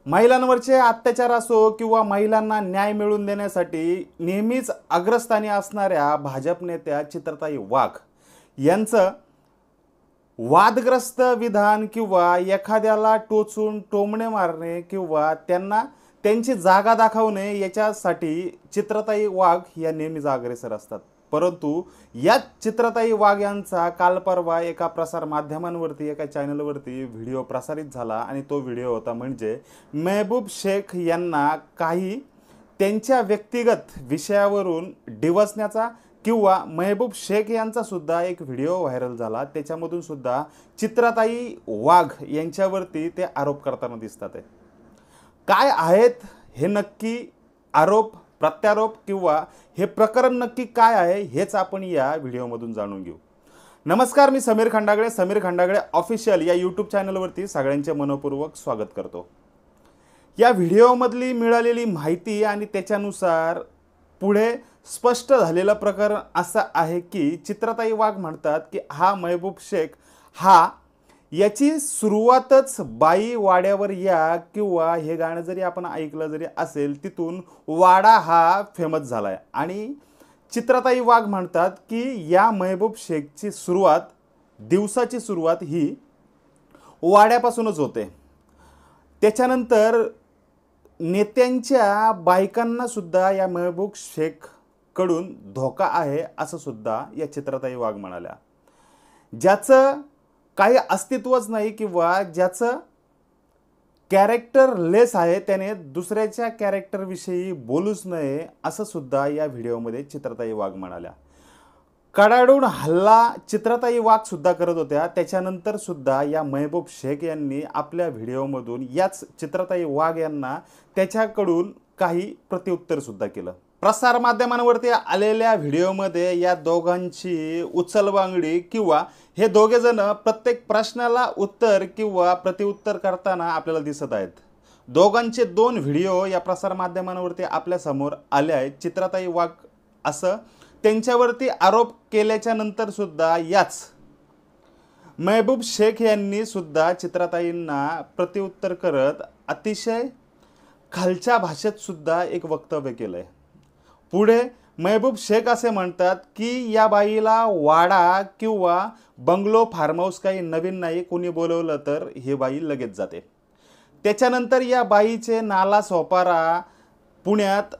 महिलांवरचे अत्याचार असो किंवा महिलांना न्याय मिळवून देण्यासाठी नेहमीच अग्रस्थानी असणाऱ्या भाजप नेत्या चित्रताई वाघ यांचं वादग्रस्त विधान किंवा एखाद्याला टोचून टोमणे मारणे किंवा त्यांना त्यांची जागा दाखवणे याच्यासाठी चित्रताई वाघ या नेहमीच अग्रेसर असतात. परंतु या चित्रताई वाघ यांचा काल परवा एका प्रसार माध्यमांवरती एका चॅनलवरती व्हिडिओ प्रसारित झाला आणि तो व्हिडिओ होता म्हणजे महबूब शेख यांना काही त्यांच्या व्यक्तिगत विषयावरून डिवचण्याचा किंवा महबूब शेख यांचा सुद्धा एक व्हिडिओ व्हायरल झाला. त्याच्यामधून सुद्धा चित्रताई वाघ यांच्यावरती ते आरोप करताना दिसतात. काय आहेत हे नक्की आरोप प्रत्यारोप किंवा हे प्रकरण नक्की काय आहे हेच आपण या व्हिडिओमधून जाणून घेऊ. नमस्कार, मी समीर खंडागळे, समीर खंडागळे ऑफिशियल या यूट्यूब चॅनलवरती सगळ्यांचे मनपूर्वक स्वागत करतो. या व्हिडिओमधली मिळालेली माहिती आणि त्याच्यानुसार पुढे स्पष्ट झालेलं प्रकरण असं आहे की चित्रताई वाघ म्हणतात की हा महबूब शेख हा याची सुरुवातच बाई वाड्यावर या किंवा हे गाणं जरी आपण ऐकलं जरी असेल तिथून वाडा हा फेमस झाला आहे. आणि चित्रताई वाघ म्हणतात की या महबूब शेखची सुरुवात दिवसाची सुरुवात ही वाड्यापासूनच होते. त्याच्यानंतर नेत्यांच्या बायकांना सुद्धा या महबूब शेख कडून धोका आहे असं सुद्धा या चित्रताई वाघ म्हणाल्या. ज्याचं काही अस्तित्वच नाही किंवा ज्याचं कॅरेक्टर लेस आहे त्याने दुसऱ्याच्या कॅरेक्टरविषयी बोलूच नये असं सुद्धा या व्हिडिओमध्ये चित्रताई वाघ म्हणाल्या. कडाडून हल्ला चित्रताई वाघ सुद्धा करत होत्या. त्याच्यानंतर सुद्धा या महबूब शेख यांनी आपल्या व्हिडिओमधून याच चित्रताई वाघ यांना त्याच्याकडून काही प्रत्युत्तर सुद्धा केलं. प्रसार माध्यमांवरती आलेल्या व्हिडिओमध्ये या दोघांची उचलबांगडी किंवा हे दोघे जण प्रत्येक प्रश्नाला उत्तर किंवा प्रतिउत्तर करताना आपल्याला दिसत आहेत. दोघांचे दोन व्हिडिओ या प्रसार माध्यमांवरती आपल्या समोर आले आहेत. चित्रताई वाघ असं त्यांच्यावरती आरोप केल्याच्या नंतर सुद्धा याच महबूब शेख यांनी सुद्धा चित्रताईंना प्रतिउत्तर करत अतिशय खालच्या भाषेत सुद्धा एक वक्तव्य केलंय. पुढे महबूब शेख असे म्हणतात की या बाईला वाडा किंवा बंगलो फार्म हाऊस काही नवीन नाही, कोणी बोलवलं तर ही बाई लगेच जाते. त्याच्यानंतर या बाईचे नाला सोपारा पुण्यात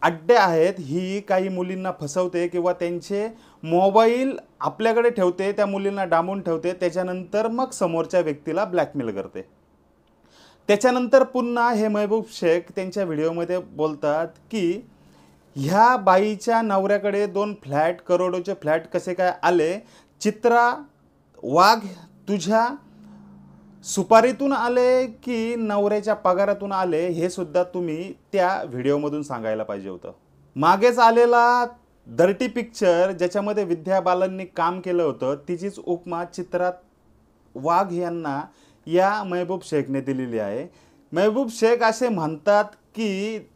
अड्डे आहेत, ही काही मुलींना फसवते किंवा त्यांचे मोबाईल आपल्याकडे ठेवते, त्या मुलींना डांबून ठेवते, त्याच्यानंतर मग समोरच्या व्यक्तीला ब्लॅकमेल करते. त्याच्यानंतर पुन्हा हे महबूब शेख त्यांच्या व्हिडिओमध्ये बोलतात की ह्या बाईच्या नवऱ्याकडे 2 फ्लॅट करोडोचे फ्लॅट कसे काय आले, चित्रा वाघ तुझ्या सुपारीतून आले की नवऱ्याच्या पगारातून आले हे सुद्धा तुम्ही त्या व्हिडिओमधून सांगायला पाहिजे होतं. मागेच आलेला डर्टी पिक्चर ज्याच्यामध्ये विद्या बालननी काम केलं होतं तिचीच उपमा चित्रा वाघ यांना या महबूब शेखने दिलेली आहे. महबूब शेख असे म्हणतात की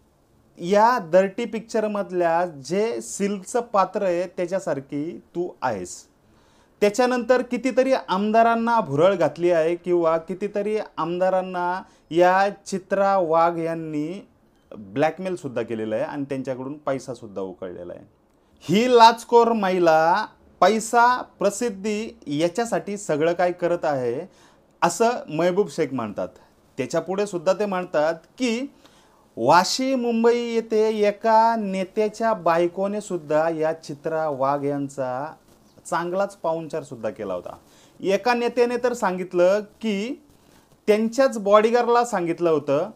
या डर्टी पिक्चरमधल्या जे सिल्कचं पात्र आहे त्याच्यासारखी तू आहेस. त्याच्यानंतर कितीतरी आमदारांना भुरळ घातली आहे किंवा कितीतरी आमदारांना या चित्रा वाघ यांनी ब्लॅकमेल सुद्धा केलेलं आहे आणि त्यांच्याकडून पैसा सुद्धा उकळलेला आहे. ही लाचखोर महिला पैसा प्रसिद्धी याच्यासाठी सगळं काय करत आहे असं महबूब शेख म्हणतात. त्याच्यापुढे सुद्धा ते म्हणतात की वाशी मुंबई येथे एका नेत्याच्या बायकोने सुद्धा या चित्रा वाघ यांचा चांगलाच पाहुणचार सुद्धा केला होता. एका नेत्याने तर सांगितलं की त्यांच्याच बॉडीगार्डला सांगितलं होतं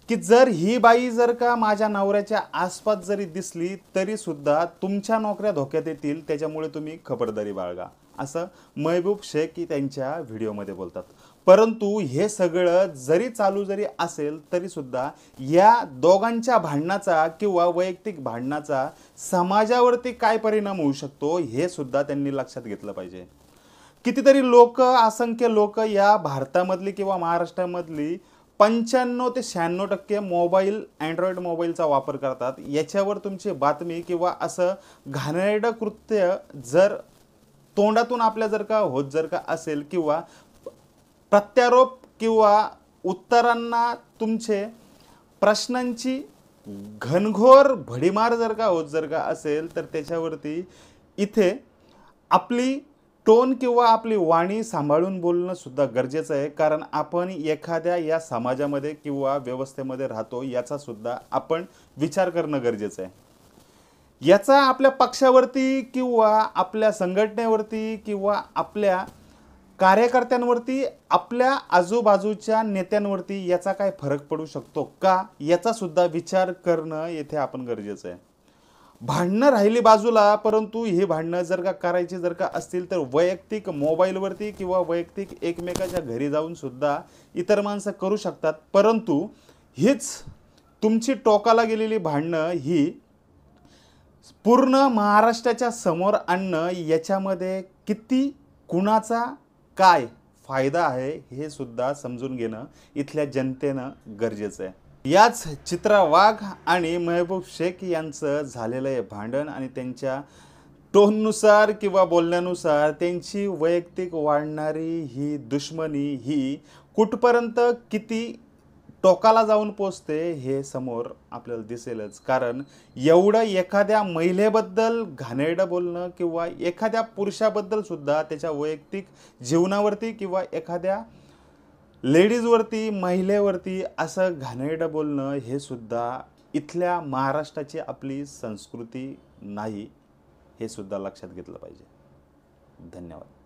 की जर ही बाई जर का माझ्या नवऱ्याच्या आसपास जरी दिसली तरी सुद्धा तुमच्या नोकऱ्या धोक्यात येतील, त्याच्यामुळे तुम्ही खबरदारी बाळगा असं महबूब शेख त्यांच्या व्हिडिओमध्ये बोलतात. परंतु हे सगळं जरी चालू जरी असेल तरी सुद्धा या दोघांच्या भांडणाचा किंवा वैयक्तिक भांडणाचा समाजावरती काय परिणाम होऊ शकतो हे सुद्धा त्यांनी लक्षात घेतलं पाहिजे. कितीतरी लोक, असंख्य लोक या भारतामधली किंवा महाराष्ट्रामधली 95 ते 96% मोबाईल अँड्रॉइड मोबाईलचा वापर करतात. याच्यावर तुमची बातमी किंवा असं घाणेरडं कृत्य जर तोंडातून आपल्या जर का होत जर का असेल किंवा प्रत्यारोप किंवा उत्तरांना तुमचे प्रश्नांची घनघोर भडीमार जर का असेल तर त्याच्यावरती इथे आपली टोन किंवा आपली वाणी सांभाळून बोलणं सुद्धा गरजेचं आहे, कारण आपण एखाद्या या समाजामध्ये किंवा व्यवस्थेमध्ये राहतो याचा सुद्धा आपण विचार करणं गरजेचं आहे। याचा आपल्या पक्षावरती किंवा आपल्या संघटनेवरती किंवा आपल्या कार्यकर्त्यांवरती, आपल्या आजूबाजूच्या नेत्यांवरती याचा काय फरक पडू शकतो का, याचा सुद्धा विचार करणं येथे आपण गरजेचं आहे। भांडणं राहिली बाजूला, परंतु हे भांडणं जर का करायची असतील तर वैयक्तिक मोबाईलवरती किंवा वैयक्तिक एकमेकाच्या घरी जाऊन सुद्धा इतर माणसं करू शकतात, परंतु हीच तुमची टोकाला गेलेली भांडणं ही पूर्ण महाराष्ट्राच्या समोर आणणं, याच्यामध्ये किती कुणाचा काय फायदा आहे हे सुद्धा समजून घेणं इथल्या जनतेनं गरजेचं आहे। याच चित्रा वाघ आणि महबूब शेख यांचं झालेलं आहे भांडण आणि त्यांच्या टोननुसार किंवा बोलण्यानुसार त्यांची वैयक्तिक वाढणारी ही दुश्मनी ही कुठपर्यंत किती टोकाला जाऊन पोचते हे समोर आपल्याला दिसेलच। कारण एवढं एखाद्या महिलेबद्दल घाणेरडं बोलणं किंवा एखाद्या पुरुषाबद्दल सुद्धा त्याच्या वैयक्तिक जीवनावरती किंवा एखाद्या लेडीजवरती, महिलेवरती असं घाणेरडं बोलणं हे सुद्धा इथल्या महाराष्ट्राची आपली संस्कृती नाही, हे सुद्धा लक्षात घेतलं पाहिजे। धन्यवाद।